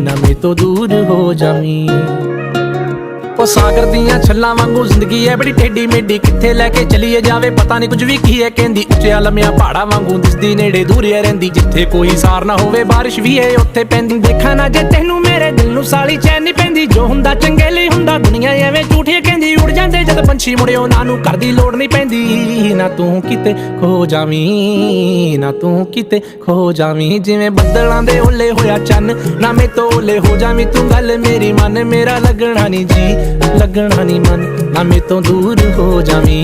ना मेरे तो दूर हो जावी। ओ सागर दियां छल्लां वांगू जिंदगी है बड़ी टेढ़ी मेढ़ी, कित्थे लैके चलीए जावे पता नहीं कुछ भी की है कहंदी। उच्चिया लम्मिया पहाड़ा वांगू दिसदी नेड़े दूर रहिंदी, जिथे कोई सार ना होवे बारिश भी है उत्थे पैंदी। देखा ना जे तैनू मेरे दिल नू साली चैन नहीं पैंदी, जो हुंदा चंगे लई हुंदा दुनिया एवें झूठी कहंदी। उड़ जांदे जद पंछी मुड़े उन्हां नू घर दी लोड़ नहीं पैंदी। ना तू किते खो जावीं, ना तू किते खो जावीं, जिवें बदलां दे ओले होया चन्न, ना मैं तो ओले हो जावीं। तू गल मेरी मन, मेरा लगना नहीं जी लगना नहीं मन, ना मेरे तो दूर हो जावीं।